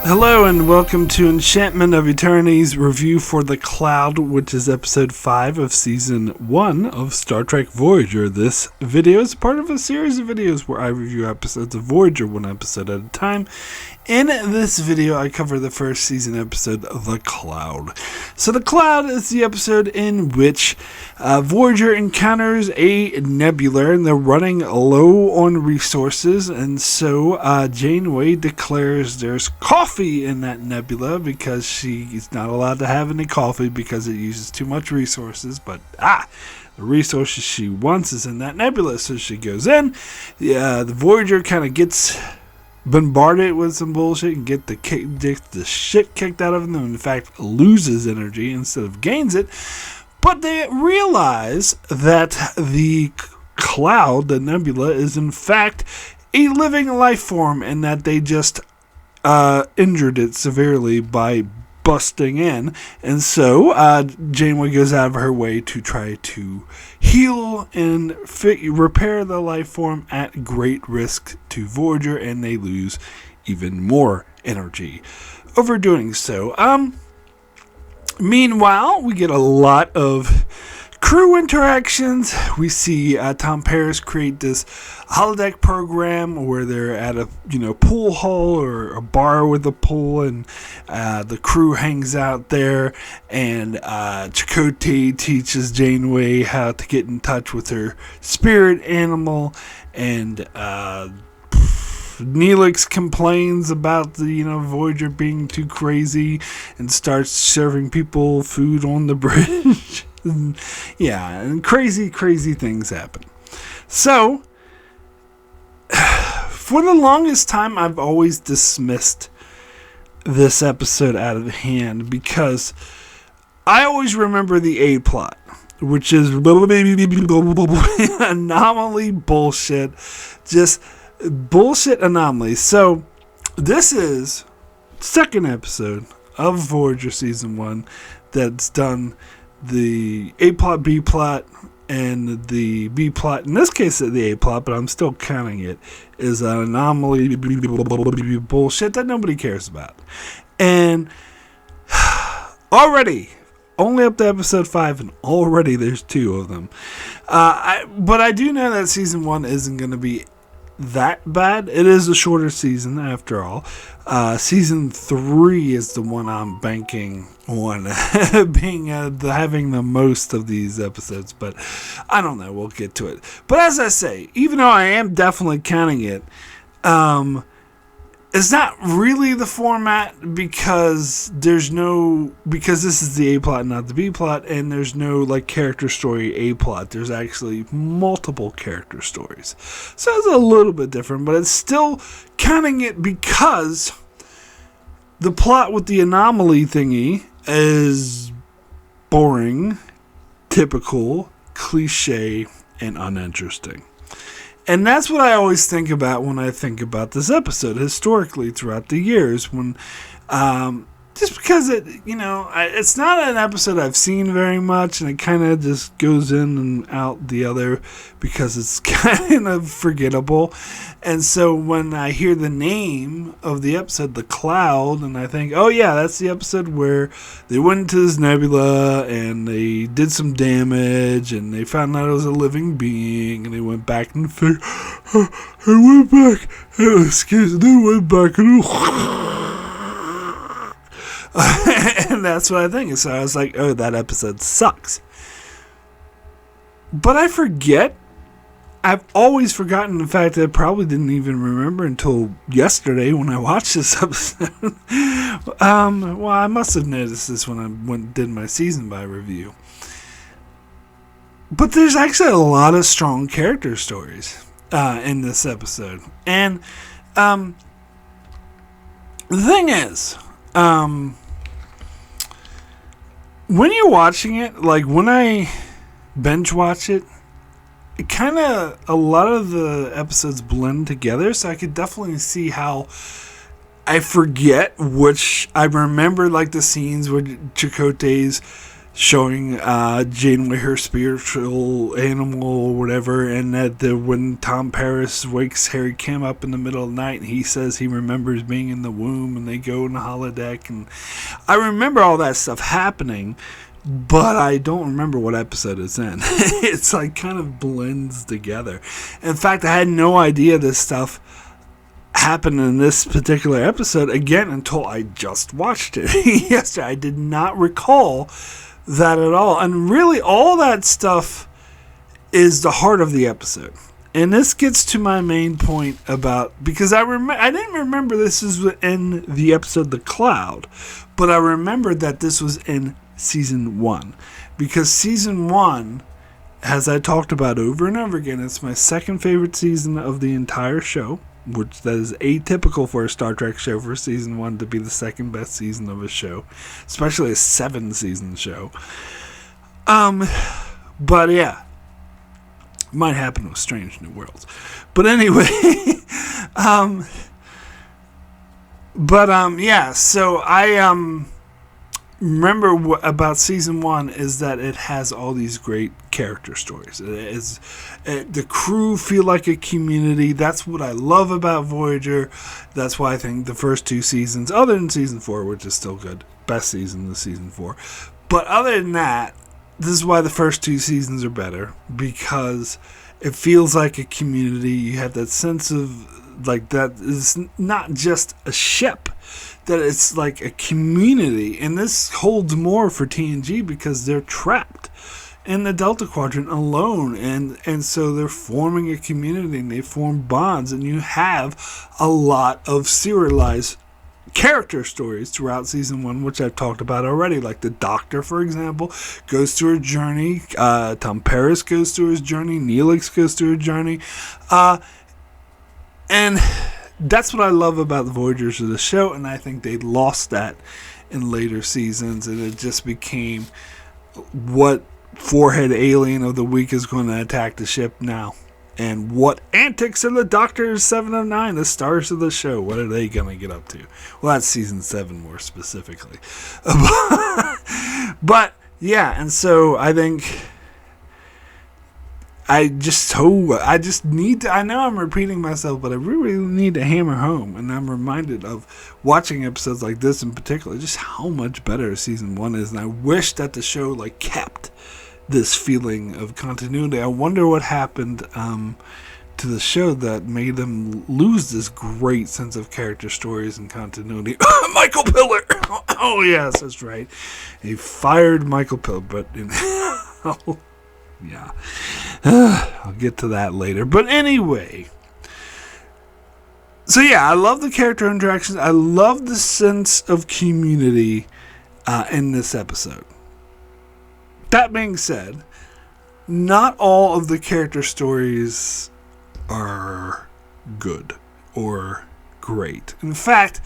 Hello and welcome to Enchantment of Eternity's review for The Cloud, which is episode 5 of season 1 of Star Trek Voyager. This video is part of a series of videos where I review episodes of Voyager one episode at a time. In this video, I cover the first season episode, The Cloud. So The Cloud is the episode in which Voyager encounters a nebula, and they're running low on resources, and so Janeway declares there's coffee in that nebula because she's not allowed to have any coffee because it uses too much resources, but the resources she wants is in that nebula, so she goes in. The Voyager kind of gets bombarded with some bullshit and get the shit kicked out of them, and in fact loses energy instead of gains it. But they realize that the cloud, the nebula, is in fact a living life form, and that they just injured it severely by busting in. And so Janeway goes out of her way to try to heal and repair the life form at great risk to Voyager, and they lose even more energy over doing so. Meanwhile, we get a lot of crew interactions. We see Tom Paris create this holodeck program where they're at a pool hall or a bar with a pool, and the crew hangs out there, and Chakotay teaches Janeway how to get in touch with her spirit animal, and Neelix complains about the Voyager being too crazy and starts serving people food on the bridge. and crazy things happen. So for the longest time, I've always dismissed this episode out of hand because I always remember the A plot, which is anomaly bullshit, just bullshit anomaly. So this is second episode of Voyager season 1 that's done the A plot, B plot, and the B plot. In this case, the A plot, but I'm still counting it, is an anomaly bullshit that nobody cares about. And already, only up to episode 5, and already there's 2 of them. But I do know that season 1 isn't going to be that bad. It is a shorter season after all. Season 3 is the one I'm banking on being having the most of these episodes, but I don't know, we'll get to it. But as I say, even though I am definitely counting it, it's not really the format because this is the A plot, not the B plot, and there's no character story A plot. There's actually multiple character stories, so it's a little bit different, but it's still counting it because the plot with the anomaly thingy is boring, typical, cliche, and uninteresting. And that's what I always think about when I think about this episode historically throughout the years, when just because it's not an episode I've seen very much, and it kind of just goes in and out the other because it's kind of forgettable. And so when I hear the name of the episode, The Cloud, and I think, oh yeah, that's the episode where they went into this nebula and they did some damage and they found out it was a living being, and they went back and they went back and and that's what I think. So I was like, oh, that episode sucks. But I forget. I've always forgotten the fact that I probably didn't even remember until yesterday when I watched this episode. Well, I must have noticed this when I did my season by review. But there's actually a lot of strong character stories in this episode. And the thing is, when you're watching it, like when I binge watch it, kind of a lot of the episodes blend together, so I could definitely see how I forget which. I remember like the scenes where Chakotay's showing Janeway her spiritual animal or whatever, and that when Tom Paris wakes Harry Kim up in the middle of the night and he says he remembers being in the womb, and they go in the holodeck, and I remember all that stuff happening, but I don't remember what episode it's in. It's like kind of blends together. In fact, I had no idea this stuff happened in this particular episode again until I just watched it yesterday. I did not recall that at all, and really all that stuff is the heart of the episode. And this gets to my main point about, because I didn't remember this was in the episode The Cloud, but I remembered that this was in season 1, because season 1, as I talked about over and over again, it's my second favorite season of the entire show, which that is atypical for a Star Trek show for season 1 to be the second best season of a show, especially a 7-season show. But yeah, might happen with Strange New Worlds. But anyway, yeah. So I remember about season 1 is that it has all these great character stories. The crew feel like a community. That's what I love about Voyager. That's why I think the first 2 seasons, other than season 4, which is still good, best season is season 4. But other than that, this is why the first 2 seasons are better, because it feels like a community. You have that sense of like that is not just a ship, that it's like a community. And this holds more for TNG because they're trapped in the Delta Quadrant alone, and so they're forming a community and they form bonds, and you have a lot of serialized character stories throughout season 1, which I've talked about already. Like the Doctor, for example, goes through a journey. Tom Paris goes through his journey. Neelix goes through a journey. And that's what I love about the Voyagers of the show, and I think they lost that in later seasons, and it just became what forehead alien of the week is going to attack the ship now. And what antics are the Doctors 7 of 9, the stars of the show? What are they going to get up to? Well, that's season 7 more specifically. But, yeah, and so I think I know I'm repeating myself, but I really need to hammer home. And I'm reminded of watching episodes like this in particular, just how much better season 1 is. And I wish that the show kept this feeling of continuity. I wonder what happened to the show that made them lose this great sense of character stories and continuity. Michael Piller! Oh, yes, that's right. He fired Michael Piller, but yeah. I'll get to that later. But anyway, so yeah, I love the character interactions. I love the sense of community in this episode. That being said, not all of the character stories are good or great. In fact,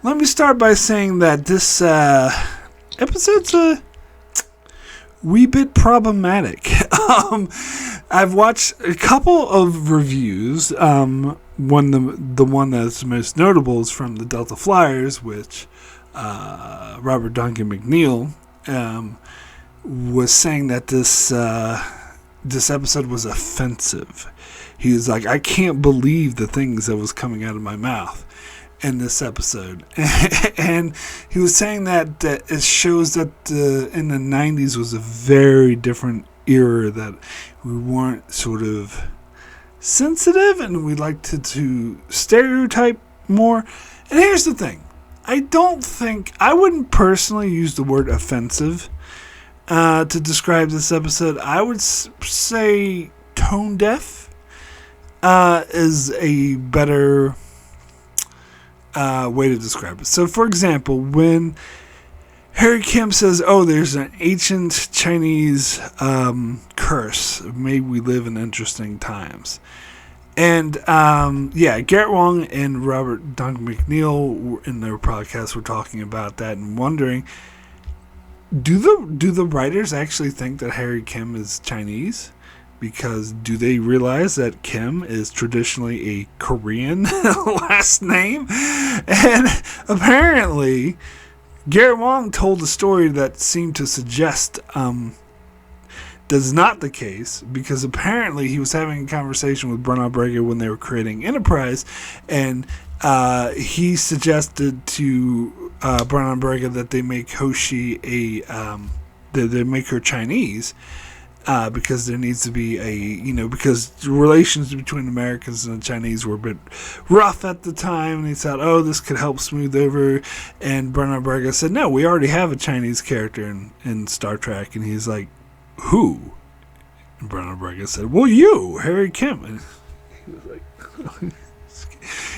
let me start by saying that this episode's a wee bit problematic. I've watched a couple of reviews. The one that's most notable is from the Delta Flyers, which Robert Duncan McNeil was saying that this episode was offensive. He was like, I can't believe the things that was coming out of my mouth in this episode. And he was saying that it shows that in the 90s was a very different era, that we weren't sort of sensitive and we liked to stereotype more. And here's the thing. I wouldn't personally use the word offensive to describe this episode. I would say tone deaf is a better way to describe it. So, for example, when Harry Kim says, there's an ancient Chinese curse, may we live in interesting times. And, Garrett Wong and Robert Duncan McNeil in their podcast were talking about that and wondering, do the writers actually think that Harry Kim is Chinese? Because do they realize that Kim is traditionally a Korean last name? And apparently Garrett Wang told a story that seemed to suggest that's not the case, because apparently he was having a conversation with Bernard Brager when they were creating Enterprise, and he suggested to Bernard Brager that they make Hoshi that they make her Chinese, because there needs to be because relations between Americans and the Chinese were a bit rough at the time, and he thought, oh, this could help smooth over. And Bernard Brager said, no, we already have a Chinese character in Star Trek. And he's like, who? And Bernard Brager said, well, you, Harry Kim. And he was like,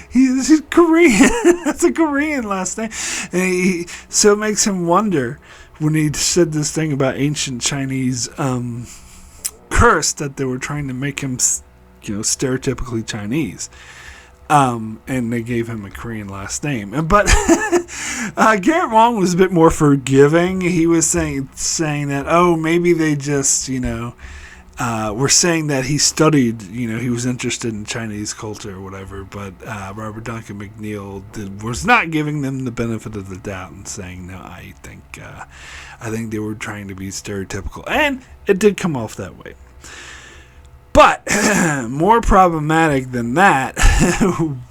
he's Korean. That's a Korean last name. And so it makes him wonder, when he said this thing about ancient Chinese curse, that they were trying to make him, stereotypically Chinese, and they gave him a Korean last name. But Garrett Wang was a bit more forgiving. He was saying that, oh, maybe they just, were saying that he studied, he was interested in Chinese culture or whatever, but Robert Duncan McNeil was not giving them the benefit of the doubt and saying, no, I think they were trying to be stereotypical, and it did come off that way. But more problematic than that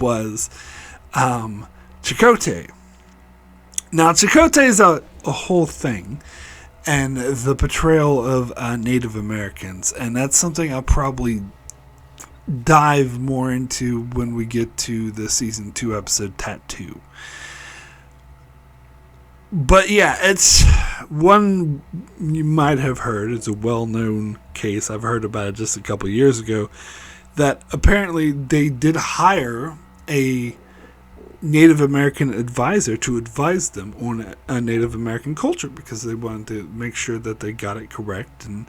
was Chakotay. Now, Chakotay is a whole thing, and the portrayal of Native Americans, and that's something I'll probably dive more into when we get to the season 2 episode Tattoo. But yeah, it's one you might have heard. It's a well-known case. I've heard about it just a couple of years ago, that apparently they did hire a Native American advisor to advise them on a Native American culture, because they wanted to make sure that they got it correct, and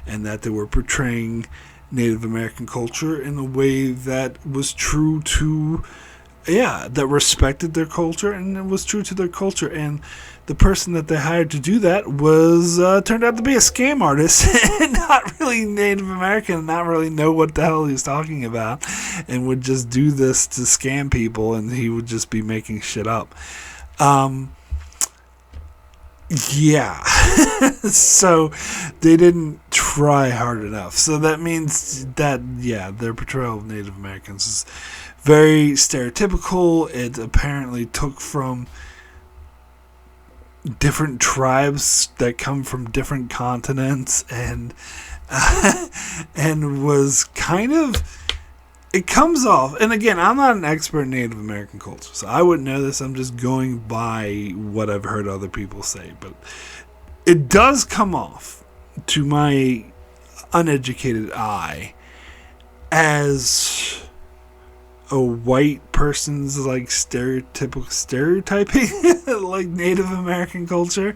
that they were portraying Native American culture in a way that was true to, that respected their culture, and it was true to their culture. And the person that they hired to do that was turned out to be a scam artist and not really Native American, and not really know what the hell he was talking about, and would just do this to scam people, and he would just be making shit up. So they didn't try hard enough. So that means that, their portrayal of Native Americans is very stereotypical. It apparently took from different tribes that come from different continents, and was kind of, it comes off, and again, I'm not an expert in Native American culture, so I wouldn't know this. I'm just going by what I've heard other people say, but it does come off to my uneducated eye as a white person's like stereotyping like Native American culture.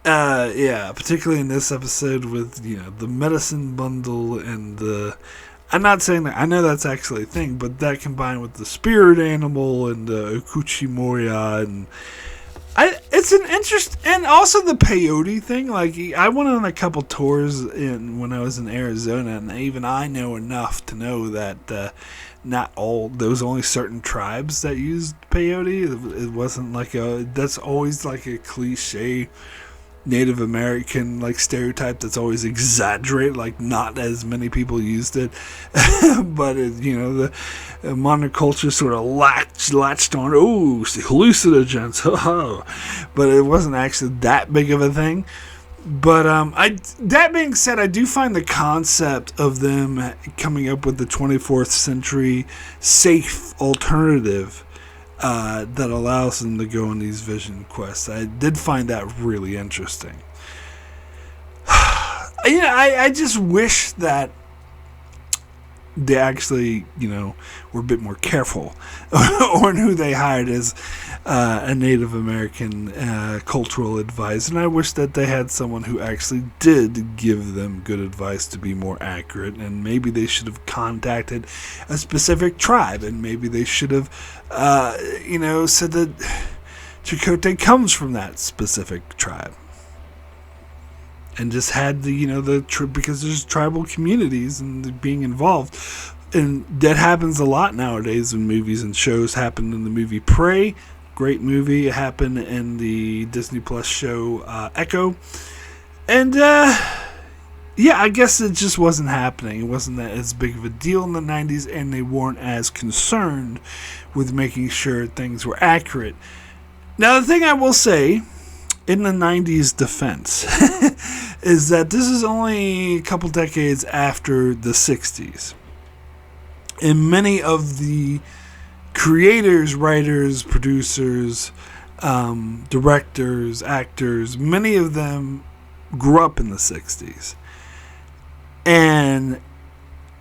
Particularly in this episode with the medicine bundle and I'm not saying that, I know that's actually a thing, but that combined with the spirit animal and the Okuchi Moria, and it's an interest, and also the peyote thing. Like, I went on a couple tours when I was in Arizona, and even I know enough to know that not all, there was only certain tribes that used peyote. It wasn't like that's always like a cliche Native American like stereotype that's always exaggerated, like not as many people used it. But the modern culture sort of latched on, hallucinogens, but it wasn't actually that big of a thing. But that being said, I do find the concept of them coming up with the 24th century safe alternative that allows them to go on these vision quests. I did find that really interesting. I just wish that they actually, were a bit more careful on who they hired as a Native American cultural advisor. And I wish that they had someone who actually did give them good advice to be more accurate. And maybe they should have contacted a specific tribe. And maybe they should have, said that Chakotay comes from that specific tribe. And just had because there's tribal communities and being involved. And that happens a lot nowadays in movies and shows. Happened in the movie Prey. Great movie. It happened in the Disney Plus show Echo. And, yeah, I guess it just wasn't happening. It wasn't that as big of a deal in the 90s, and they weren't as concerned with making sure things were accurate. Now, the thing I will say, in the 90s defense, is that this is only a couple decades after the 60s. And many of the creators, writers, producers, directors, actors, many of them grew up in the 60s. And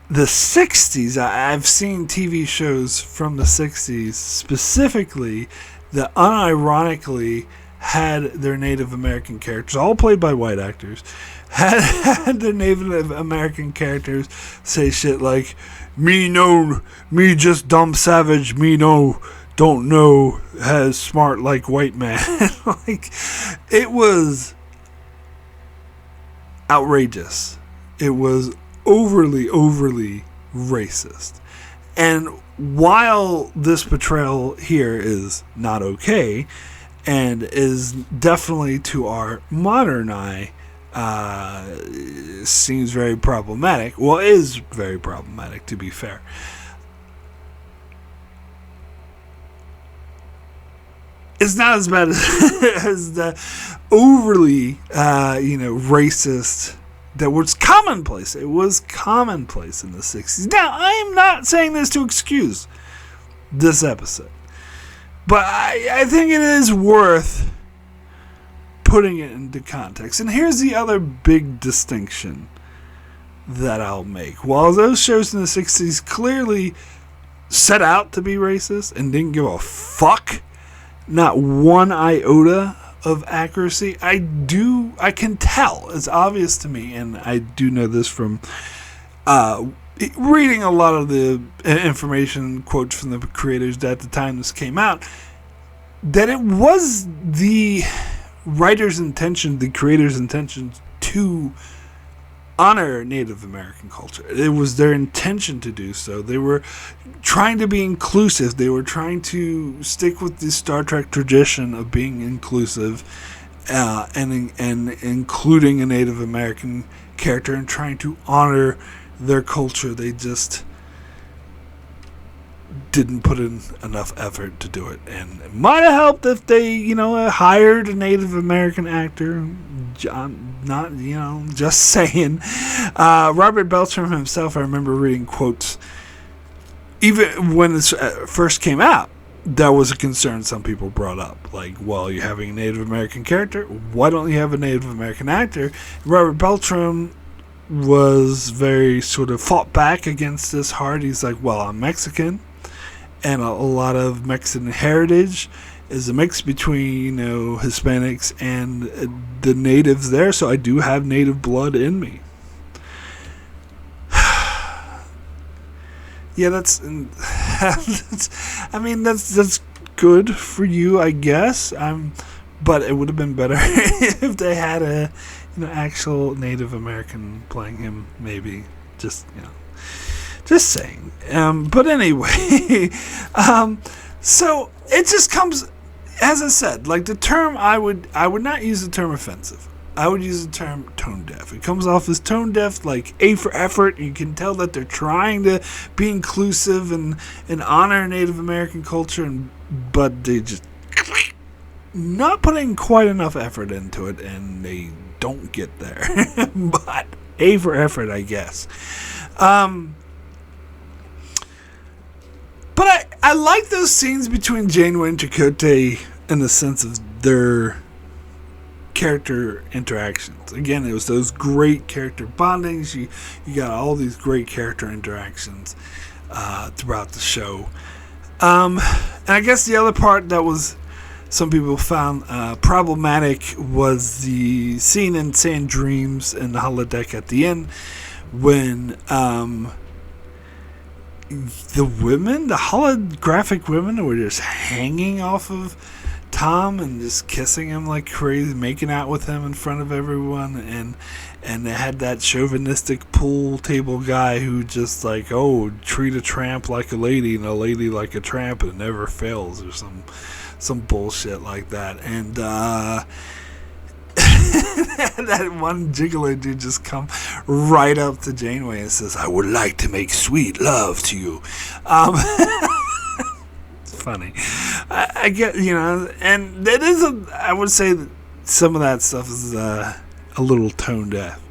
the 60s, I've seen TV shows from the 60s specifically that unironically had their Native American characters, all played by white actors, had their Native American characters say shit like, me just dumb savage, me don't know, has smart like white man. Like, it was outrageous. It was overly racist. And while this portrayal here is not okay, and is definitely to our modern eye, seems very problematic. Well, is very problematic, to be fair. It's not as bad as the overly, racist that was commonplace. It was commonplace in the 60s. Now, I am not saying this to excuse this episode, but I think it is worth putting it into context. And here's the other big distinction that I'll make. While those shows in the 60s clearly set out to be racist and didn't give a fuck, not one iota of accuracy, I can tell. It's obvious to me, and I do know this from reading a lot of the information, quotes from the creators at the time this came out, that it was the writer's intention, the creator's intention to honor Native American culture. It was their intention to do so. They were trying to be inclusive. They were trying to stick with the Star Trek tradition of being inclusive and including a Native American character and trying to honor their culture. They just didn't put in enough effort to do it, and it might have helped if they, hired a Native American actor. Not, just saying. Robert Beltram himself, I remember reading quotes, even when it first came out, that was a concern some people brought up. Like, well, you're having a Native American character, why don't you have a Native American actor? Robert Beltram was very sort of fought back against this hard. He's like, well, I'm Mexican, and a lot of Mexican heritage is a mix between, Hispanics and the natives there, so I do have native blood in me. Yeah, that's good for you, I guess. But it would have been better if they had a actual Native American playing him, maybe. Just saying. But anyway, so it just comes, as I said, like the term, I would not use the term offensive. I would use the term tone deaf. It comes off as tone deaf, like A for effort. You can tell that they're trying to be inclusive and honor Native American culture, but they just not putting quite enough effort into it, and they don't get there. But A for effort, I guess. But I like those scenes between Janeway and Chakotay in the sense of their character interactions. Again, it was those great character bondings. You got all these great character interactions throughout the show. And I guess the other part that was some people found problematic was the scene in Sand Dreams in the holodeck at the end when the holographic women were just hanging off of Tom and just kissing him like crazy, making out with him in front of everyone, and they had that chauvinistic pool table guy who just like, oh, treat a tramp like a lady and a lady like a tramp and it never fails, or some bullshit like that. And that one gigolo dude just come right up to Janeway and says, I would like to make sweet love to you. It's funny. I get, and it is I would say that some of that stuff is a little tone deaf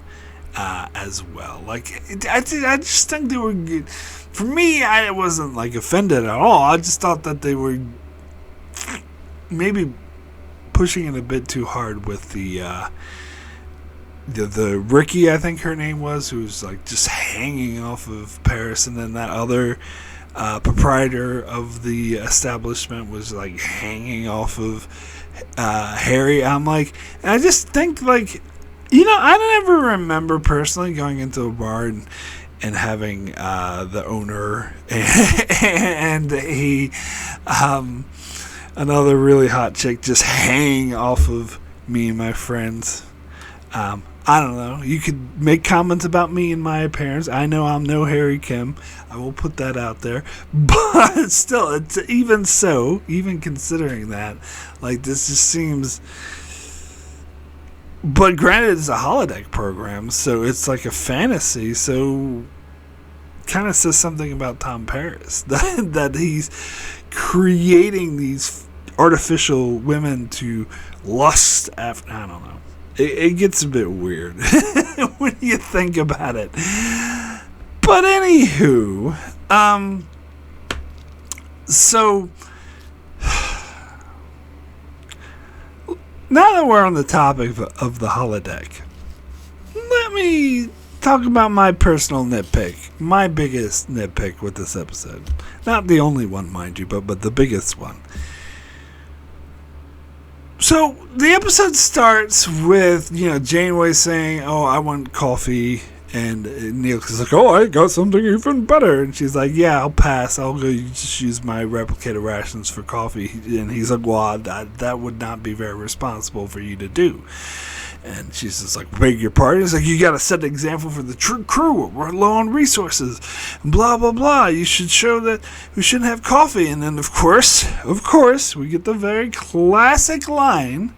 as well. Like, I just think they were good. For me, I wasn't like offended at all. I just thought that they were maybe pushing it a bit too hard with the Ricky, I think her name was, who was like just hanging off of Paris, and then that other proprietor of the establishment was like hanging off of Harry. I'm like, and I just think like, I never remember personally going into a bar and having the owner and another really hot chick just hanging off of me and my friends. I don't know. You could make comments about me and my appearance. I know I'm no Harry Kim. I will put that out there. But still, it's even considering that, like, this just seems... But granted, it's a holodeck program, so it's like a fantasy, so kind of says something about Tom Paris, that he's creating these artificial women to lust after. I don't know. It gets a bit weird when you think about it. But anywho, so now that we're on the topic of the holodeck, let me talk about my personal nitpick, my biggest nitpick with this episode. Not the only one, mind you, but the biggest one. So the episode starts with, Janeway saying, oh, I want coffee, and Neelix is like, oh, I got something even better, and she's like, yeah, I'll pass, I'll go just use my replicator rations for coffee, and he's like, well, that would not be very responsible for you to do. And she's just like, beg your pardon? It's like, you got to set an example for the crew. We're low on resources. And blah, blah, blah. You should show that we shouldn't have coffee. And then, of course, we get the very classic line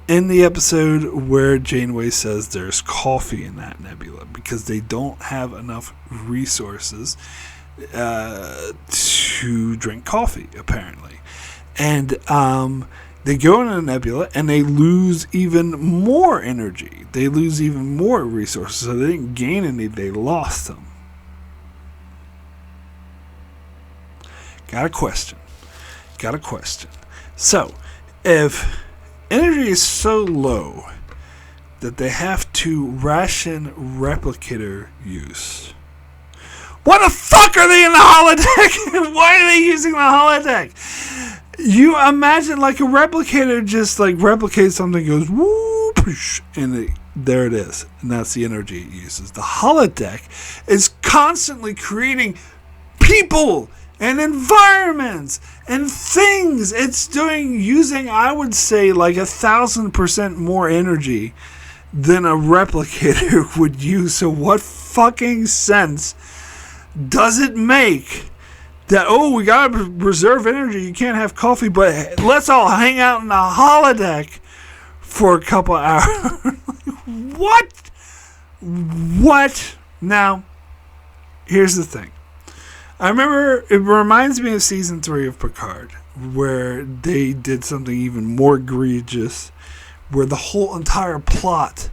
in the episode where Janeway says there's coffee in that nebula because they don't have enough resources to drink coffee, apparently. And, they go in a nebula and they lose even more energy. They lose even more resources. So they didn't gain any, they lost them. Got a question. So, if energy is so low that they have to ration replicator use, why the fuck are they in the holodeck? Why are they using the holodeck? You imagine like a replicator just like replicates something, goes whoop, and there it is, and that's the energy it uses. The holodeck is constantly creating people and environments and things. It's using, I would say, like 1,000% more energy than a replicator would use. So what fucking sense does it make that, oh, we gotta reserve energy, you can't have coffee, but let's all hang out in the holodeck for a couple hours? What? Now, here's the thing. I remember, it reminds me of season 3 of Picard, where they did something even more egregious, where the whole entire plot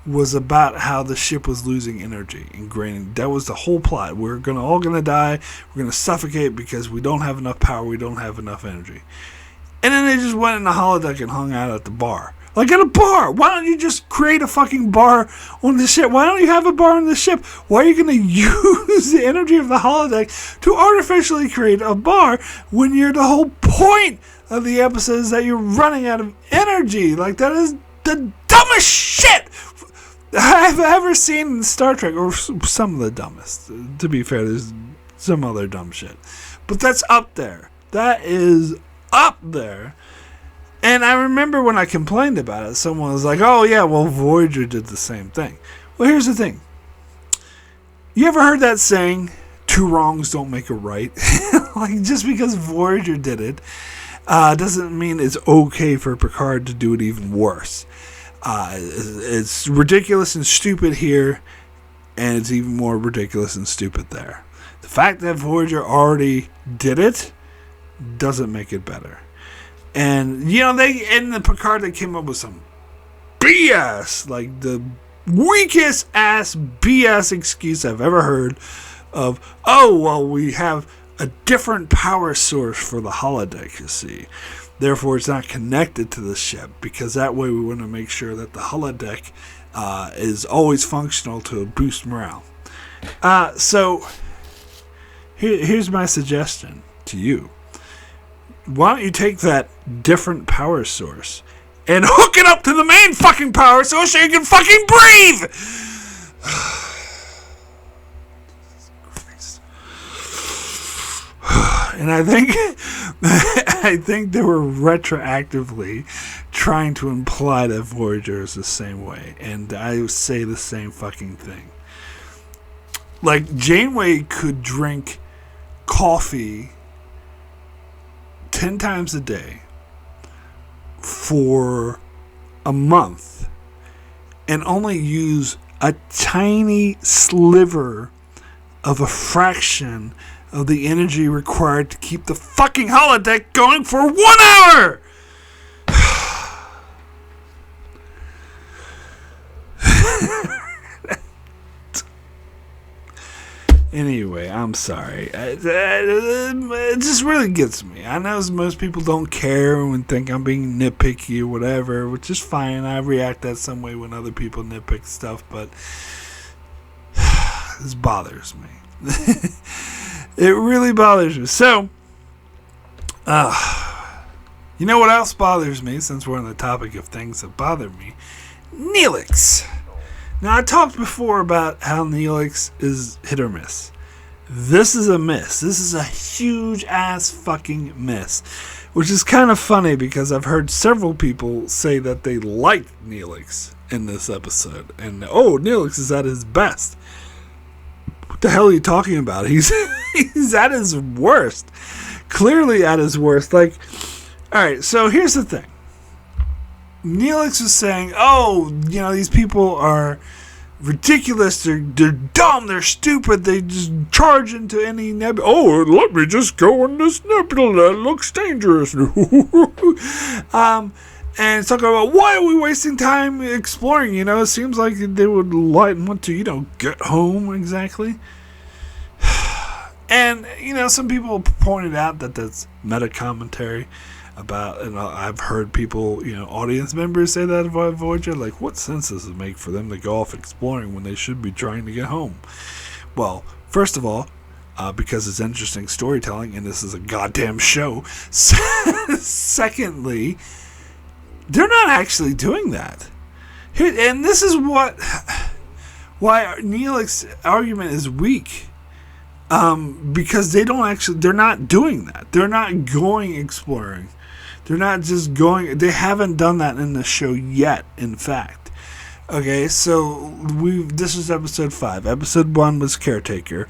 was about how the ship was losing energy. And granted, that was the whole plot. We're all gonna die. We're gonna suffocate because we don't have enough power. We don't have enough energy. And then they just went in the holodeck and hung out at the bar. Like at a bar. Why don't you just create a fucking bar on the ship? Why don't you have a bar on the ship? Why are you gonna use the energy of the holodeck to artificially create a bar when the whole point of the episode is that you're running out of energy? Like, that is the dumbest shit I've ever seen in Star Trek, or some of the dumbest. To be fair, there's some other dumb shit, but that's up there. That is up there. And I remember when I complained about it, someone was like, oh yeah, well, Voyager did the same thing. Well, here's the thing. You ever heard that saying, two wrongs don't make a right? Like, just because Voyager did it, doesn't mean it's okay for Picard to do it even worse. It's ridiculous and stupid here, and it's even more ridiculous and stupid there. The fact that Voyager already did it doesn't make it better. And, you know, in the Picard, they came up with some BS, like the weakest ass BS excuse I've ever heard of, oh, well, we have a different power source for the holodeck, you see. Therefore, it's not connected to the ship, because that way we want to make sure that the holodeck is always functional to boost morale. So, here's my suggestion to you. Why don't you take that different power source and hook it up to the main fucking power source so you can fucking breathe? And I think they were retroactively trying to imply that Voyager is the same way. And I say the same fucking thing. Like, Janeway could drink coffee 10 times a day for a month and only use a tiny sliver of a fraction of the energy required to keep the fucking holodeck going for 1 hour. Anyway, I'm sorry. It just really gets me. I know most people don't care and think I'm being nitpicky or whatever, which is fine. I react that some way when other people nitpick stuff, but this bothers me. It really bothers me. So, you know what else bothers me, since we're on the topic of things that bother me? Neelix. Now, I talked before about how Neelix is hit or miss. This is a miss. This is a huge ass fucking miss. Which is kind of funny because I've heard several people say that they liked Neelix in this episode. And, oh, Neelix is at his best. What the hell are you talking about? He's at his worst. Clearly at his worst. Like, alright, so here's the thing. Neelix was saying, oh, you know, these people are ridiculous, they're dumb, they're stupid, they just charge into any nebula. Oh, let me just go in this nebula, it looks dangerous. And it's talking about, why are we wasting time exploring? You know, it seems like they would want to, you know, get home exactly. And, you know, some people pointed out that that's meta commentary about, and I've heard people, you know, audience members say that about Voyager, like, what sense does it make for them to go off exploring when they should be trying to get home? Well, first of all, because it's interesting storytelling, and this is a goddamn show. Secondly, they're not actually doing that. And this is why Neelix's argument is weak. Because they're not doing that. They're not going exploring. They're not just going, they haven't done that in the show yet, in fact. Okay, so this is episode 5. Episode 1 was Caretaker.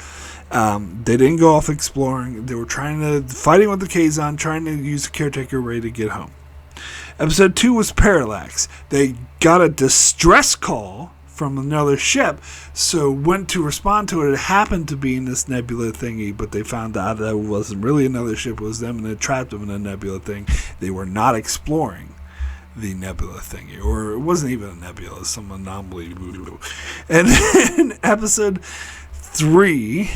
They didn't go off exploring. They were fighting with the Kazon, trying to use the Caretaker ray to get home. Episode 2 was Parallax. They got a distress call from another ship, so went to respond to it. It happened to be in this nebula thingy, but they found out that it wasn't really another ship, it was them, and it trapped them in a nebula thing. They were not exploring the nebula thingy, or it wasn't even a nebula, some anomaly. And then episode 3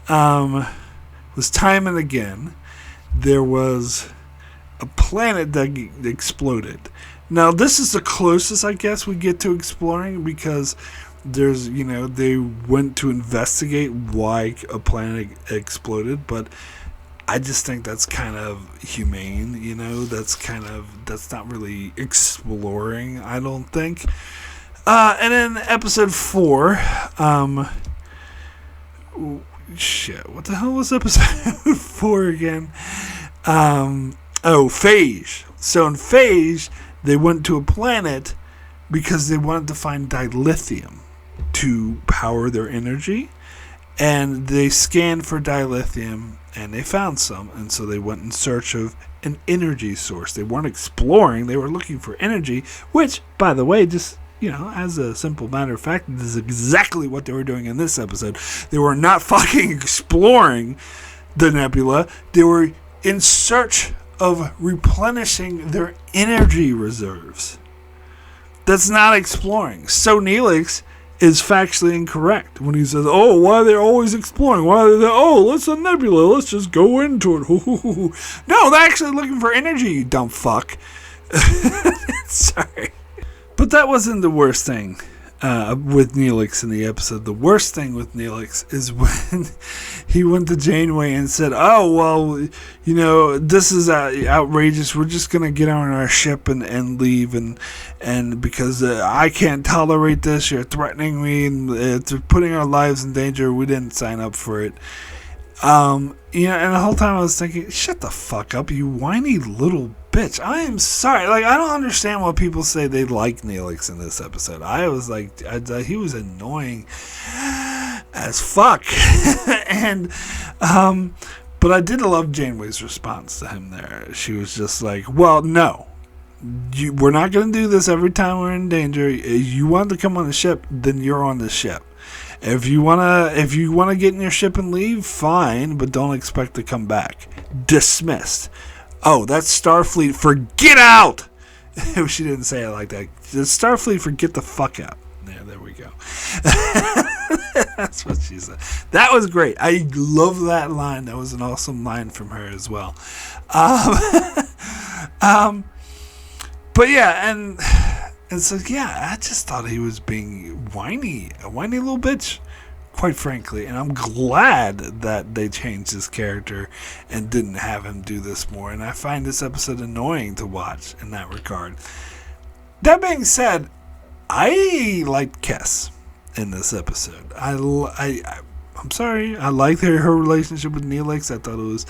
was Time and Again. There was a planet that exploded. Now, this is the closest, I guess, we get to exploring, because there's, you know, they went to investigate why a planet exploded, but I just think that's kind of humane, you know, that's not really exploring, I don't think. And then episode 4, shit, what the hell was episode 4 again? Phage. So in Phage, they went to a planet because they wanted to find dilithium to power their energy. And they scanned for dilithium, and they found some. And so they went in search of an energy source. They weren't exploring. They were looking for energy, which, by the way, just, as a simple matter of fact, this is exactly what they were doing in this episode. They were not fucking exploring the nebula. They were in search of replenishing their energy reserves. That's not exploring. So Neelix is factually incorrect when he says, "Oh, why are they always exploring? Why are they? Oh, it's a nebula. Let's just go into it." No, they're actually looking for energy. You dumb fuck. Sorry, but that wasn't the worst thing with Neelix in the episode. The worst thing with Neelix is when he went to Janeway and said, "Oh, well, this is outrageous. We're just going to get on our ship and leave. And because I can't tolerate this, you're threatening me and it's putting our lives in danger. We didn't sign up for it." And the whole time I was thinking, shut the fuck up, you whiny little bitch. I am sorry. I don't understand why people say they like Neelix in this episode. I was like, he was annoying as fuck. And, but I did love Janeway's response to him there. She was just like, well, no. We're not going to do this every time we're in danger. If you want to come on the ship, then you're on the ship. If you wanna get in your ship and leave, fine, but don't expect to come back. Dismissed. Oh, that's Starfleet for get out. She didn't say it like that. Starfleet for get the fuck out. There we go. That's what she said. That was great. I love that line. That was an awesome line from her as well. But yeah, and so, yeah, I just thought he was being whiny, a whiny little bitch, quite frankly. And I'm glad that they changed his character and didn't have him do this more. And I find this episode annoying to watch in that regard. That being said, I liked Kes in this episode. I'm sorry. I liked her relationship with Neelix. I thought it was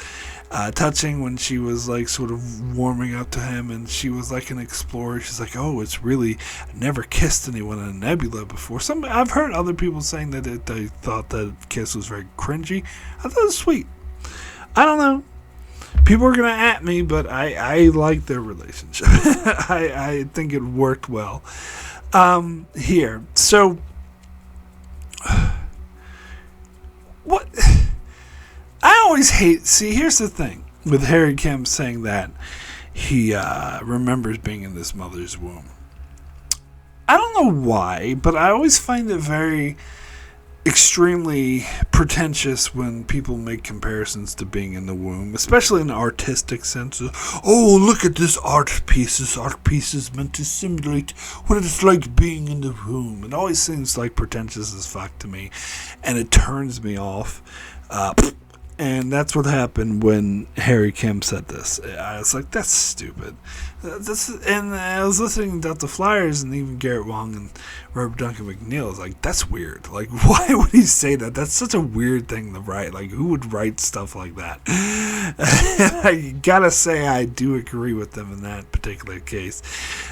touching when she was like sort of warming up to him, and she was like an explorer. She's like, "Oh, it's really, I never kissed anyone in a nebula before." I've heard other people saying that they thought that kiss was very cringy. I thought it was sweet. I don't know. People are gonna at me, but I like their relationship. I think it worked well here. So what? I always hate... See, here's the thing with Harry Kim saying that he remembers being in this mother's womb. I don't know why, but I always find it very extremely pretentious when people make comparisons to being in the womb, especially in the artistic sense. Oh, look at this art piece. This art piece is meant to simulate what it's like being in the womb. It always seems like pretentious as fuck to me, and it turns me off. And that's what happened when Harry Kim said this. I was like, that's stupid. And I was listening to the Flyers, and even Garrett Wong and Robert Duncan McNeil was like, that's weird. Like, why would he say that? That's such a weird thing to write. Like, who would write stuff like that? I gotta say, I do agree with them in that particular case.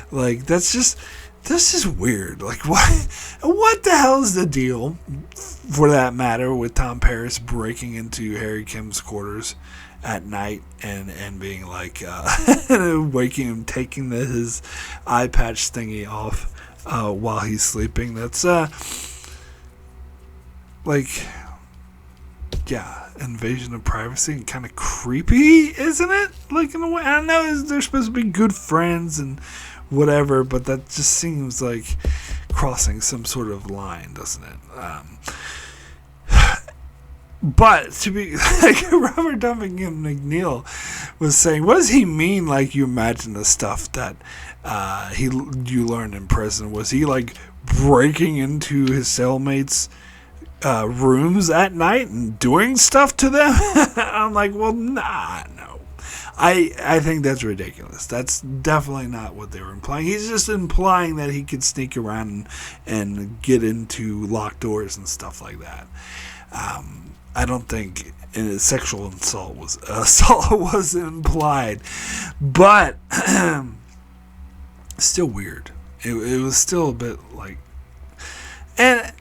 Like, this is weird. Like, what the hell is the deal, for that matter, with Tom Paris breaking into Harry Kim's quarters at night and being like, waking him, taking his eye patch thingy off while he's sleeping? That's, invasion of privacy and kind of creepy, isn't it? Like, in a way, I know they're supposed to be good friends and whatever, but that just seems like crossing some sort of line, doesn't it? But to be like Robert Duncan McNeil was saying, what does he mean? Like, you imagine the stuff that you learned in prison. Was he like breaking into his cellmates' rooms at night and doing stuff to them? I'm like, well, no. I think that's ridiculous. That's definitely not what they were implying. He's just implying that he could sneak around and get into locked doors and stuff like that. I don't think sexual assault was implied, but still weird. It was still a bit like, and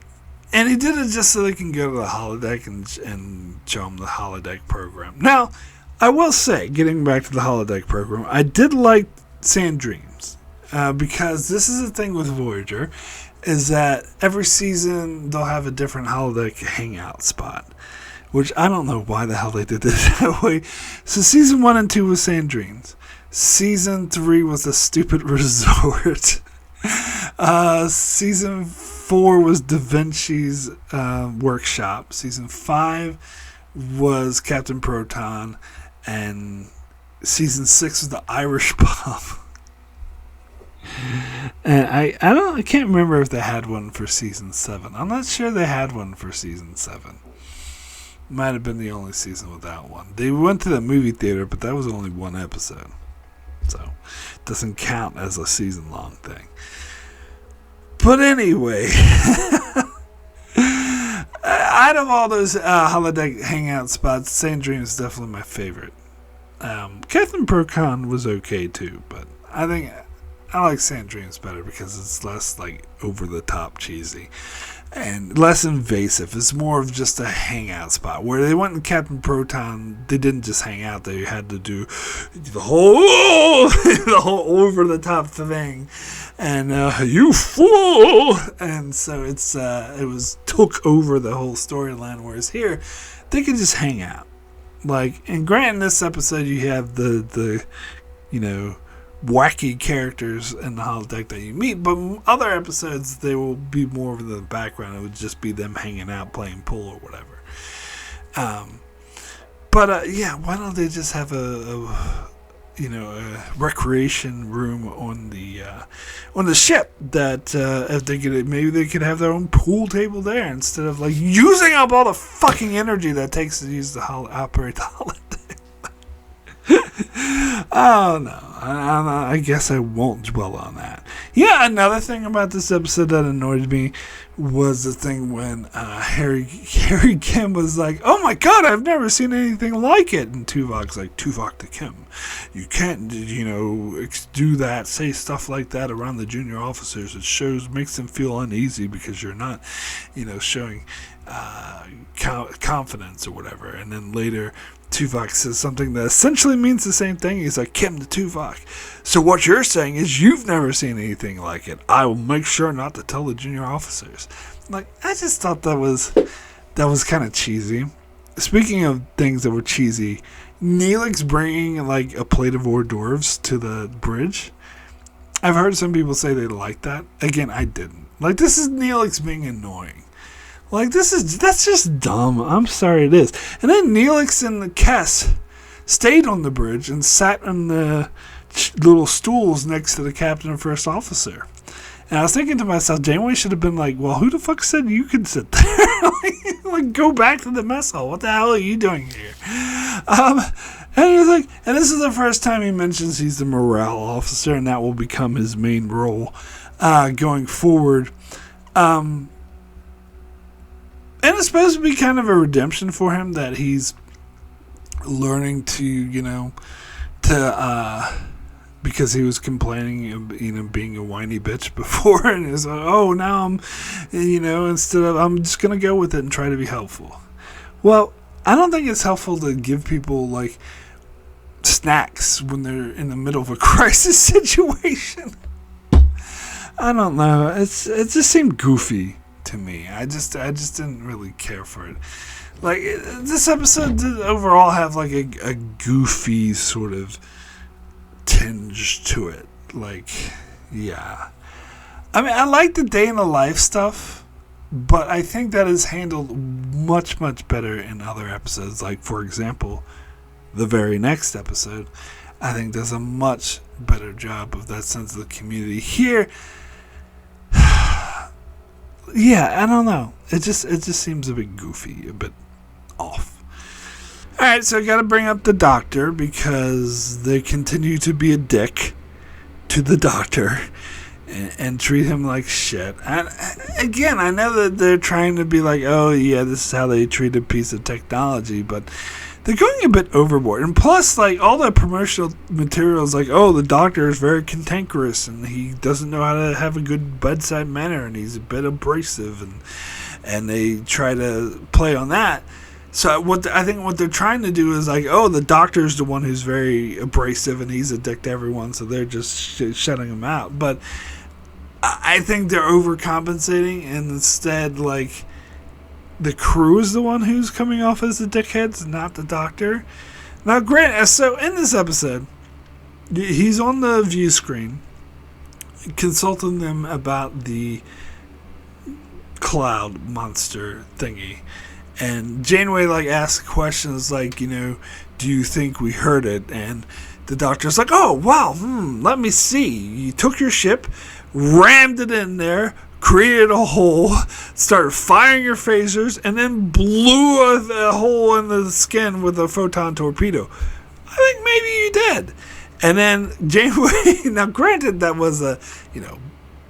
he did it just so they can go to the holodeck and show them the holodeck program. Now, I will say, getting back to the holodeck program, I did like Sand Dreams, because this is the thing with Voyager, is that every season they'll have a different holodeck hangout spot, which I don't know why the hell they did this that way. So season 1 and 2 was Sand Dreams. Season 3 was a stupid resort. Season 4 was Da Vinci's workshop. Season 5 was Captain Proton, and season 6 was the Irish pub. And I can't remember if they had one for season 7. I'm not sure they had one for season 7. Might have been the only season without one. They went to the movie theater, but that was only one episode, so it doesn't count as a season long thing. But anyway, out of all those holodeck hangout spots, Sand Dreams is definitely my favorite. Captain Proton was okay too, but I think I like Sand Dreams better because it's less like over the top cheesy and less invasive. It's more of just a hangout spot. Where they went in Captain Proton, they didn't just hang out. They had to do the whole over the top thing, and you fool. And so it was took over the whole storyline. Whereas here, they could just hang out. Like, and granted, in this episode you have the wacky characters in the holodeck that you meet, but other episodes they will be more in the background. It would just be them hanging out playing pool or whatever. Why don't they just have a recreation room on the ship that if they could, maybe they could have their own pool table there instead of like using up all the fucking energy that takes to use operate the holodeck. Oh no, I guess I won't dwell on that. Yeah, another thing about this episode that annoyed me was the thing when Harry Kim was like, "Oh my god, I've never seen anything like it," and Tuvok's like, "Tuvok to Kim, you can't do that, say stuff like that around the junior officers. It makes them feel uneasy because you're not showing confidence or whatever." And then later Tuvok says something that essentially means the same thing. He's like, "Kim to Tuvok, so what you're saying is you've never seen anything like it. I will make sure not to tell the junior officers." Like, I just thought that was kind of cheesy. Speaking of things that were cheesy, Neelix bringing like a plate of hors d'oeuvres to the bridge. I've heard some people say they like that. Again, I didn't. Like, this is Neelix being annoying. Like, that's just dumb. I'm sorry, it is. And then Neelix and the Kess stayed on the bridge and sat on the little stools next to the captain and first officer. And I was thinking to myself, Janeway should have been like, "Well, who the fuck said you could sit there? like, go back to the mess hall. What the hell are you doing here?" And he was like, and this is the first time he mentions he's the morale officer, and that will become his main role going forward. And it's supposed to be kind of a redemption for him that he's learning to, because he was complaining, being a whiny bitch before, and he's like, "Oh, now I'm, I'm just going to go with it and try to be helpful." Well, I don't think it's helpful to give people, like, snacks when they're in the middle of a crisis situation. I don't know. It just seemed goofy to me. I just didn't really care for it. Like, this episode did overall have like a goofy sort of tinge to it. Like, yeah. I mean, I like the day in the life stuff, but I think that is handled much, much better in other episodes. Like, for example, the very next episode, I think does a much better job of that sense of the community. Here, yeah, I don't know. It just seems a bit goofy, a bit off. Alright, so I gotta bring up the doctor because they continue to be a dick to the doctor. and treat him like shit. And again, I know that they're trying to be like, oh yeah, this is how they treat a piece of technology, but they're going a bit overboard. And plus, like, all the promotional materials, like, oh, the doctor is very cantankerous and he doesn't know how to have a good bedside manner and he's a bit abrasive, and they try to play on that. So I think what they're trying to do is like, oh, the doctor's the one who's very abrasive and he's a dick to everyone, so they're just shutting him out. But I think they're overcompensating, and instead, like, the crew is the one who's coming off as the dickheads, not the doctor. Now, Grant, so in this episode, he's on the view screen consulting them about the cloud monster thingy. And Janeway, like, asks questions like, you know, do you think we heard it? And the doctor's like, oh, wow, let me see. You took your ship, rammed it in there, created a hole, started firing your phasers, and then blew a hole in the skin with a photon torpedo. I think maybe you did. And then Janeway, now granted that was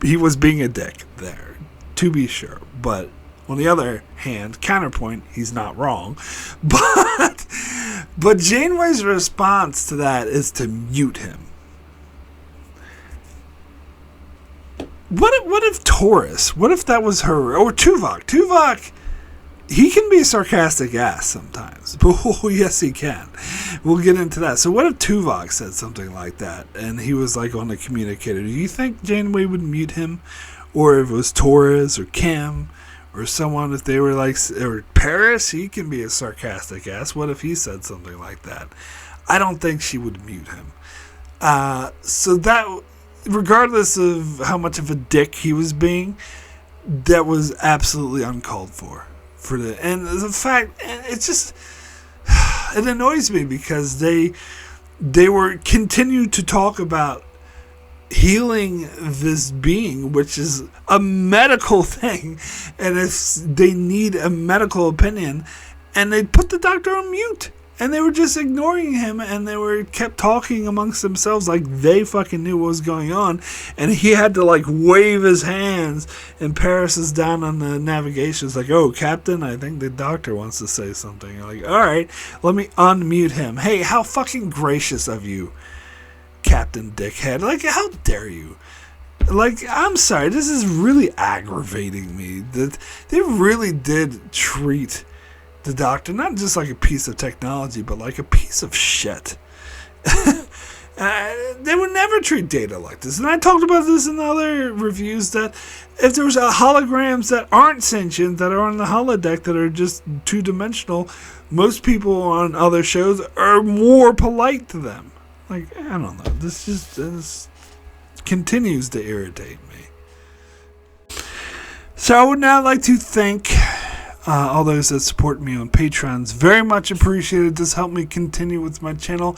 he was being a dick there, to be sure. But on the other hand, counterpoint, he's not wrong. But Janeway's response to that is to mute him. What if Taurus? What if that was her? Or Tuvok? Tuvok, he can be a sarcastic ass sometimes. Oh, yes, he can. We'll get into that. So what if Tuvok said something like that and he was like on the communicator? Do you think Janeway would mute him? Or if it was Taurus or Kim or someone, if they were like, or Paris, he can be a sarcastic ass. What if he said something like that? I don't think she would mute him. So that, regardless of how much of a dick he was being, that was absolutely uncalled for. And the fact, it's just, it annoys me because they were continued to talk about healing this being, which is a medical thing, and if they need a medical opinion, and they put the doctor on mute, and they were just ignoring him, and they kept talking amongst themselves like they fucking knew what was going on, and he had to like wave his hands, and Paris is down on the navigation. It's like, oh, Captain, I think the doctor wants to say something. You're like, all right, let me unmute him. Hey, how fucking gracious of you, Captain Dickhead. Like, how dare you? Like, I'm sorry, this is really aggravating me that they really did treat the doctor not just like a piece of technology, but like a piece of shit. They would never treat Data like this. And I talked about this in other reviews, that if there was holograms that aren't sentient, that are on the holodeck, that are just two-dimensional, most people on other shows are more polite to them. Like, I don't know. This continues to irritate me. So I would now like to thank all those that support me on Patreons. Very much appreciated. This helped me continue with my channel.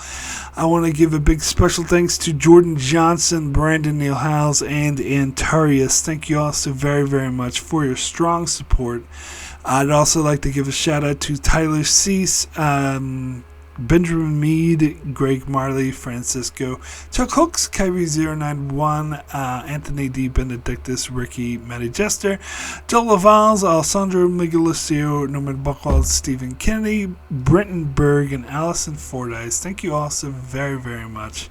I want to give a big special thanks to Jordan Johnson, Brandon Neil Howes, and Antarius. Thank you all so very, very much for your strong support. I'd also like to give a shout out to Tyler Cease, Benjamin Mead, Greg Marley, Francisco, Chuck Hooks, Kyrie091, Anthony D. Benedictus, Ricky, Matty Jester, Joel Lavals, Alessandro Miguelicio, Norman Buchwald, Stephen Kennedy, Brenton Berg, and Allison Fordyce. Thank you all so very, very much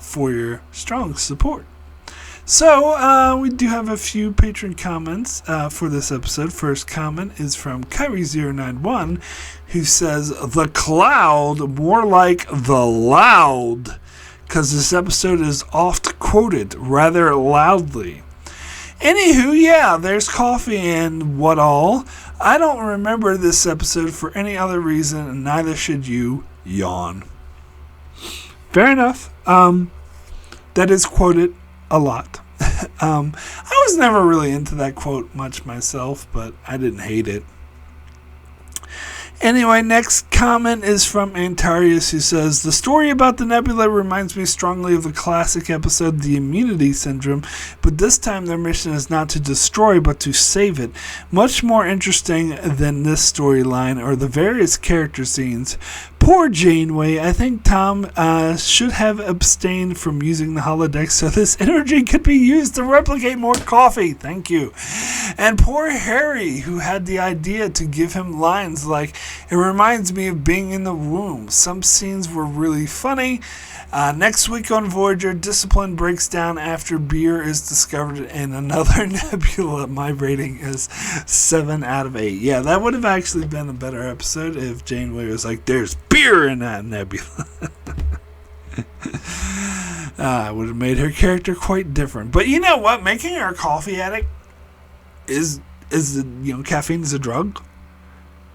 for your strong support. So, we do have a few patron comments for this episode. First comment is from Kyrie091, who says, the cloud, more like the loud, because this episode is oft quoted rather loudly. Anywho, yeah, there's coffee and what all. I don't remember this episode for any other reason, and neither should you. Yawn. Fair enough. That is quoted a lot. I was never really into that quote much myself, but I didn't hate it. Anyway, next comment is from Antarius, who says, the story about the nebula reminds me strongly of the classic episode The Immunity Syndrome, but this time their mission is not to destroy but to save it. Much more interesting than this storyline or the various character scenes, Poor Janeway. I think Tom should have abstained from using the holodeck so this energy could be used to replicate more coffee. Thank you. And poor Harry, who had the idea to give him lines like, "It reminds me of being in the womb." Some scenes were really funny. Next week on Voyager, discipline breaks down after beer is discovered in another nebula. My rating is 7 out of 8. Yeah, that would have actually been a better episode if Janeway was like, "There's beer in that nebula." It would have made her character quite different. But you know what? Making her a coffee addict is caffeine is a drug.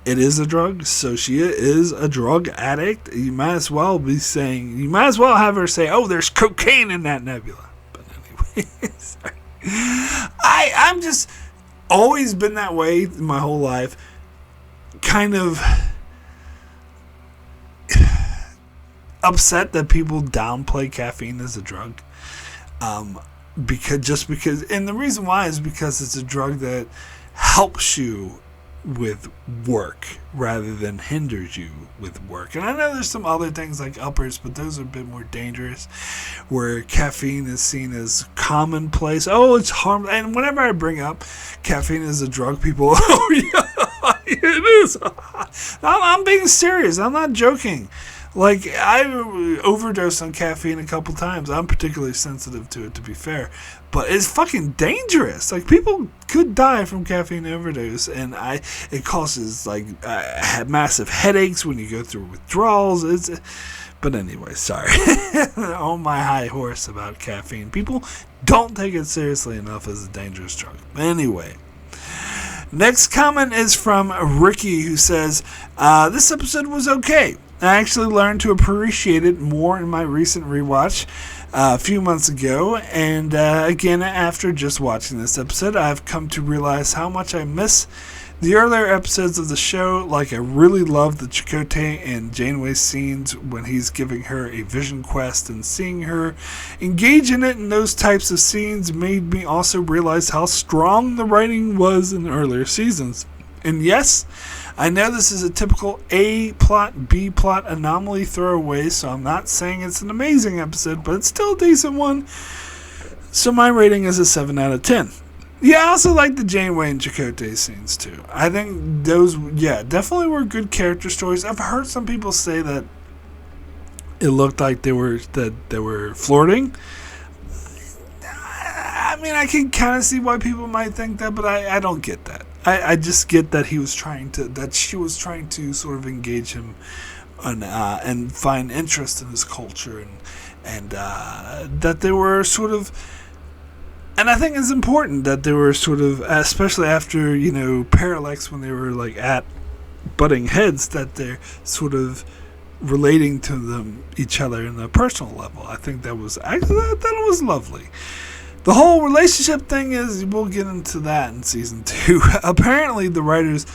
It is a drug, so she is a drug addict. You might as well have her say, "Oh, there's cocaine in that nebula." But anyway, sorry. I'm just always been that way my whole life. Kind of upset that people downplay caffeine as a drug. Because, and the reason why is because it's a drug that helps you with work rather than hinders you with work. And I know there's some other things like uppers, but those are a bit more dangerous, where caffeine is seen as commonplace. Oh, it's harmful. And whenever I bring up caffeine as a drug, people, "Oh yeah, it is." I'm being serious. I'm not joking. Like, I overdosed on caffeine a couple times. I'm particularly sensitive to it, to be fair. But it's fucking dangerous. Like, people could die from caffeine overdose, and it causes, like, massive headaches when you go through withdrawals. But anyway, sorry. On my high horse about caffeine. People don't take it seriously enough as a dangerous drug. Anyway. Next comment is from Ricky, who says, "This episode was okay. I actually learned to appreciate it more in my recent rewatch a few months ago, and again after just watching this episode, I've come to realize how much I miss the earlier episodes of the show. Like, I really love the Chakotay and Janeway scenes when he's giving her a vision quest, and seeing her engage in it in those types of scenes made me also realize how strong the writing was in the earlier seasons. And yes, I know this is a typical A plot, B plot anomaly throwaway, so I'm not saying it's an amazing episode, but it's still a decent one. So my rating is a 7 out of 10. Yeah, I also like the Janeway and Chakotay scenes too. I think those, definitely were good character stories. I've heard some people say that it looked like they were flirting. I mean, I can kind of see why people might think that, but I don't get that. I just get that she was trying to sort of engage him and find interest in his culture, and that they were sort of, and I think it's important that they were sort of, especially after, Parallax, when they were like at butting heads, that they're sort of relating to each other in a personal level. I think that was lovely. The whole relationship thing is, we'll get into that in season 2. Apparently, the writers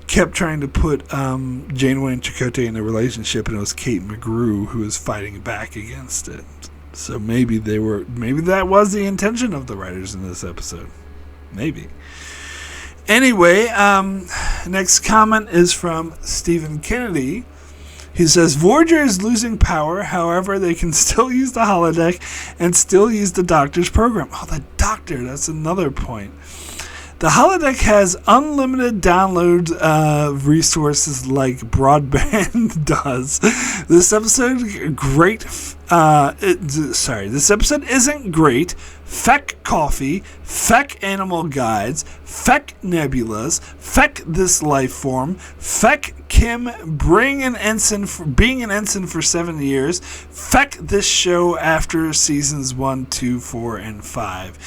kept trying to put Janeway and Chakotay in a relationship, and it was Kate McGrew who was fighting back against it. So maybe that was the intention of the writers in this episode. Maybe. Anyway, next comment is from Stephen Kennedy. He says, "Voyager is losing power, however, they can still use the holodeck and still use the Doctor's program." Oh, the Doctor, that's another point. The holodeck has unlimited download resources like broadband does. This episode This episode isn't great. Feck coffee, feck animal guides, feck nebulas, feck this life form, feck Kim being an ensign for 7 years, feck this show after seasons 1, 2, 4, and 5.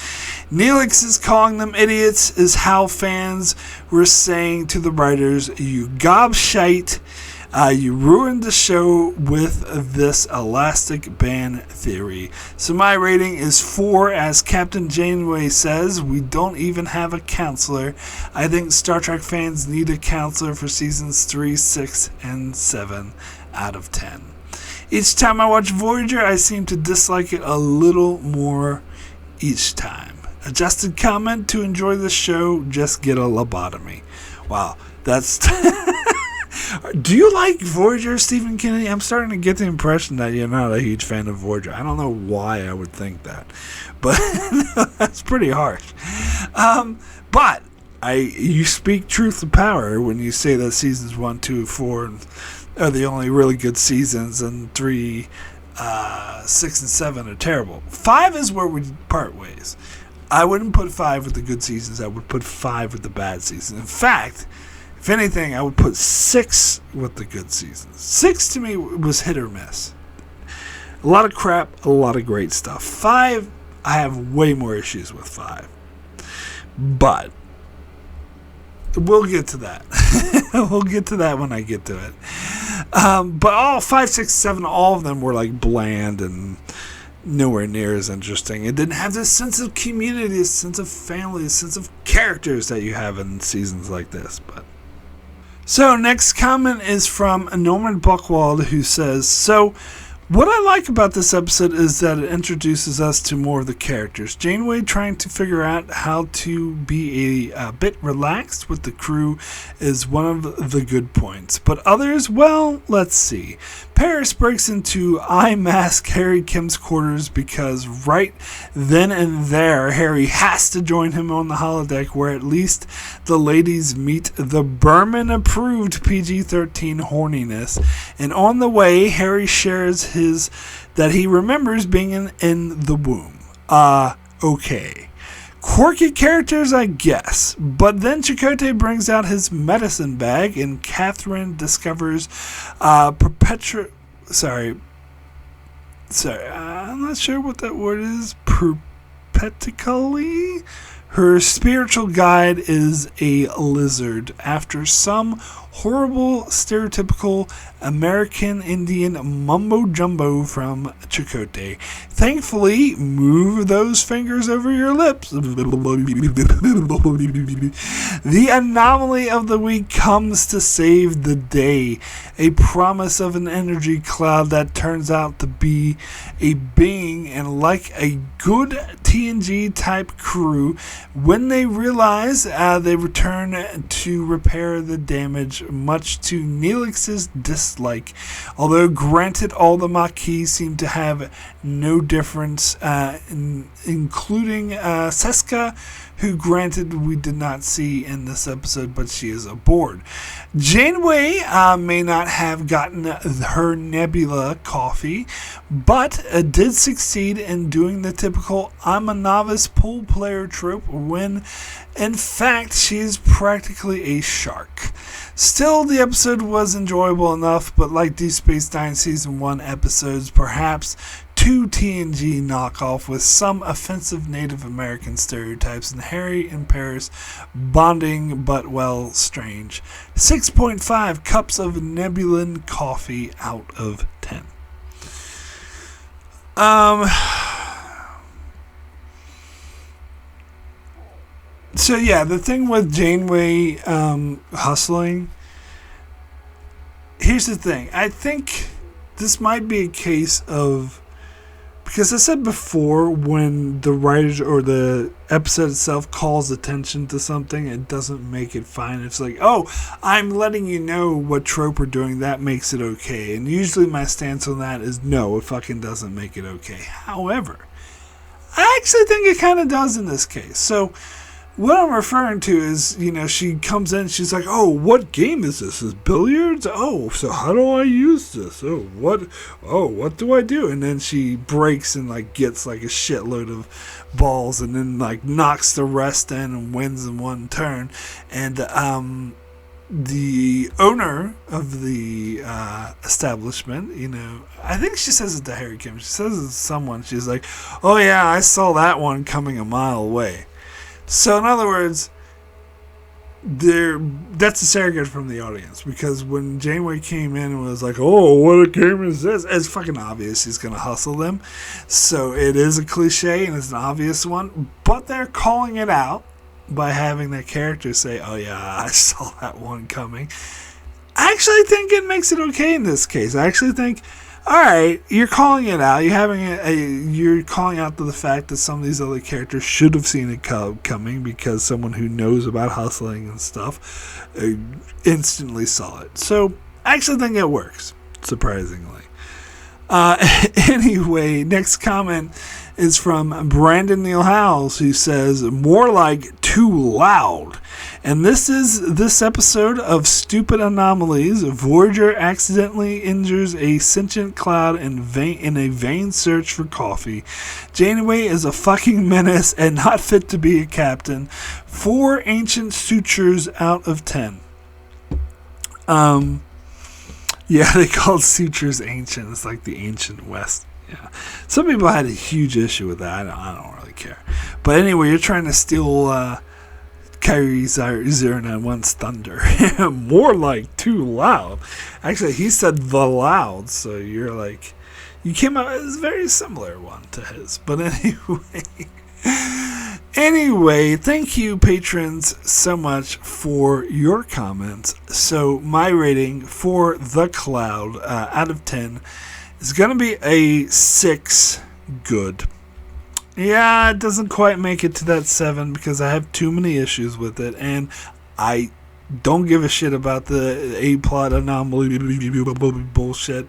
Neelix is calling them idiots, is how fans were saying to the writers, "You gobshite. You ruined the show with this elastic band theory." So my rating is 4. As Captain Janeway says, we don't even have a counselor. I think Star Trek fans need a counselor for seasons 3, 6, and 7 out of 10. Each time I watch Voyager, I seem to dislike it a little more each time. Adjusted comment: to enjoy the show, just get a lobotomy. Wow, that's... Do you like Voyager, Stephen Kennedy? I'm starting to get the impression that you're not a huge fan of Voyager. I don't know why I would think that, but that's pretty harsh. But you speak truth to power when you say that seasons 1, 2, 4 are the only really good seasons, and 3, 6, and 7 are terrible. 5 is where we part ways. I wouldn't put 5 with the good seasons. I would put 5 with the bad seasons. In fact, if anything, I would put 6 with the good seasons. 6 to me was hit or miss. A lot of crap, a lot of great stuff. 5, I have way more issues with 5. But we'll get to that. We'll get to that when I get to it. But all 5, 6, 7, all of them were like bland and nowhere near as interesting. It didn't have this sense of community, this sense of family, this sense of characters that you have in seasons like this. But so next comment is from Norman Buchwald, who says, so what I like about this episode is that it introduces us to more of the characters. Janeway trying to figure out how to be a bit relaxed with the crew is one of the good points. But others, well, let's see. Paris breaks into eye mask Harry Kim's quarters because right then and there, Harry has to join him on the holodeck, where at least the ladies meet the Berman-approved PG-13 horniness. And on the way, Harry shares that he remembers being in the womb. Okay. Quirky characters, I guess. But then Chakotay brings out his medicine bag, and Catherine discovers I'm not sure what that word is. Perpetually? Her spiritual guide is a lizard after some horrible, stereotypical American Indian mumbo-jumbo from Chakotay. Thankfully, move those fingers over your lips. The anomaly of the week comes to save the day. A promise of an energy cloud that turns out to be a being, and like a good TNG type crew, when they realize they return to repair the damage, much to Neelix's dislike. Although granted, all the Maquis seem to have no difference, including Seska, who granted we did not see in this episode, but she is aboard. Janeway may not have gotten her Nebula coffee, but did succeed in doing the typical I'm a novice pool player trope when in fact she is practically a shark. Still, the episode was enjoyable enough, but like Deep Space Nine Season 1 episodes, perhaps too TNG knockoff with some offensive Native American stereotypes, and Harry and Paris bonding but well strange. 6.5 cups of Nebulan coffee out of 10. So yeah, the thing with Janeway hustling, here's the thing. I think this might be a case of, because I said before, when the writers or the episode itself calls attention to something, it doesn't make it fine. It's like, oh, I'm letting you know what trope we're doing, that makes it okay. And usually my stance on that is no, it fucking doesn't make it okay. However, I actually think it kind of does in this case. So what I'm referring to is, she comes in, she's like, oh, what game is this? Is billiards? Oh, so how do I use this? Oh, what do I do? And then she breaks and gets a shitload of balls, and then knocks the rest in and wins in one turn. And the owner of the establishment, I think she says it to Harry Kim. She says it to someone. She's like, oh yeah, I saw that one coming a mile away. So in other words, that's a surrogate from the audience, because when Janeway came in and was like, oh, what a game is this? It's fucking obvious he's going to hustle them. So it is a cliche and it's an obvious one, but they're calling it out by having that character say, oh yeah, I saw that one coming. I actually think it makes it okay in this case. I actually think Alright, you're calling it out. You're calling out to the fact that some of these other characters should have seen it coming because someone who knows about hustling and stuff instantly saw it. So, I actually think it works, surprisingly. Anyway, next comment is from Brandon Neal Howells, who says, more like too loud. And this episode of Stupid Anomalies. Voyager accidentally injures a sentient cloud in a vain search for coffee. Janeway is a fucking menace and not fit to be a captain. 4 ancient sutures out of 10. Yeah, they called sutures ancient. It's like the ancient West. Yeah, some people had a huge issue with that. I don't really care. But anyway, you're trying to steal Kyrie 091's thunder. More like too loud. Actually, he said the loud, so you're like, you came out as a very similar one to his. But anyway, thank you, patrons, so much for your comments. So my rating for The Cloud out of 10 is going to be a 6 good. Yeah, it doesn't quite make it to that 7 because I have too many issues with it, and I don't give a shit about the A-plot anomaly bullshit.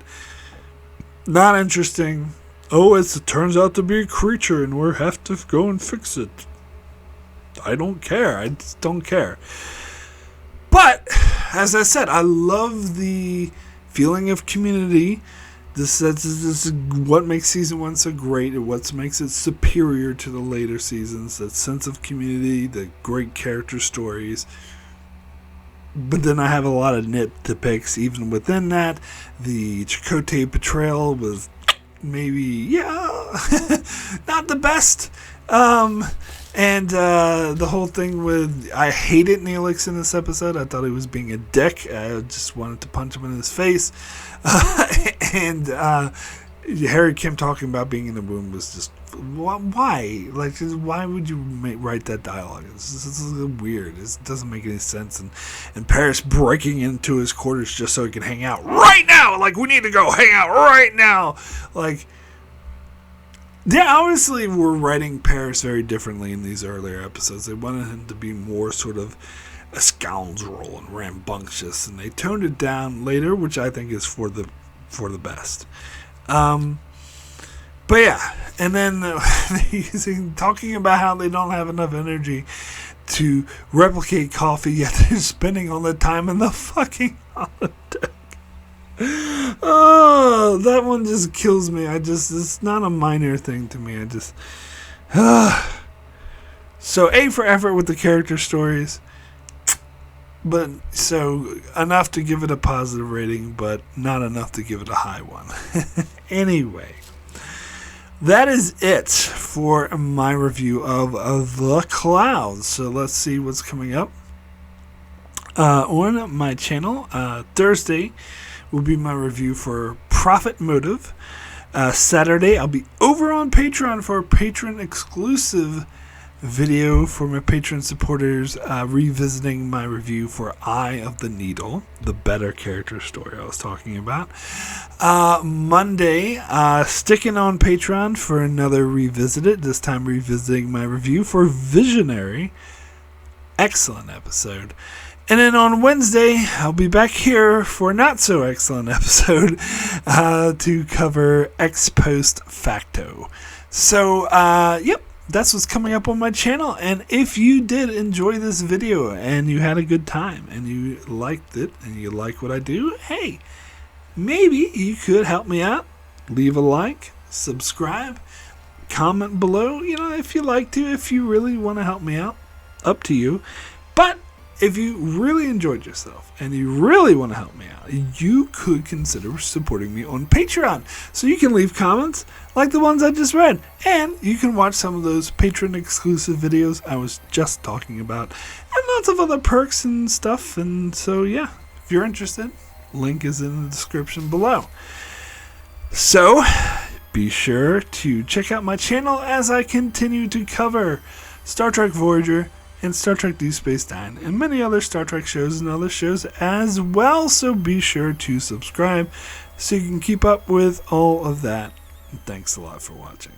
Not interesting. Oh, it turns out to be a creature, and we have to go and fix it. I don't care. I just don't care. But, as I said, I love the feeling of community. This is what makes season 1 so great, and what makes it superior to the later seasons. That sense of community, the great character stories. But then I have a lot of nitpicks even within that. The Chakotay portrayal was maybe, not the best. And the whole thing with, I hated Neelix in this episode. I thought he was being a dick. I just wanted to punch him in his face. And Harry Kim talking about being in the womb was just, why? Like, why would you write that dialogue? This is weird. It doesn't make any sense. And Paris breaking into his quarters just so he can hang out right now. Like, we need to go hang out right now. Like, they obviously were writing Paris very differently in these earlier episodes. They wanted him to be more sort of a scoundrel and rambunctious, and they toned it down later, which I think is for the best. But yeah, and then talking about how they don't have enough energy to replicate coffee, yet they're spending all the time in the fucking holodeck. Oh, that one just kills me. It's not a minor thing to me. So A for effort with the character stories. But so enough to give it a positive rating, but not enough to give it a high one. Anyway, that is it for my review of The Cloud. So let's see what's coming up on my channel. Thursday will be my review for Profit Motive. Saturday, I'll be over on Patreon for a patron exclusive video for my patron supporters, revisiting my review for Eye of the Needle, the better character story I was talking about. Monday, sticking on Patreon for another Revisited, this time revisiting my review for Visionary. Excellent episode. And then on Wednesday, I'll be back here for a not so excellent episode to cover Ex Post Facto. So, yep. That's what's coming up on my channel. And if you did enjoy this video and you had a good time and you liked it and you like what I do, hey, maybe you could help me out. Leave a like, subscribe, comment below, if you like to, if you really want to help me out, up to you. But if you really enjoyed yourself and you really want to help me out, you could consider supporting me on Patreon. So you can leave comments like the ones I just read, and you can watch some of those patron exclusive videos I was just talking about, and lots of other perks and stuff. And so yeah, if you're interested, link is in the description below. So be sure to check out my channel as I continue to cover Star Trek Voyager and Star Trek Deep Space Nine, and many other Star Trek shows and other shows as well, so be sure to subscribe so you can keep up with all of that. And thanks a lot for watching.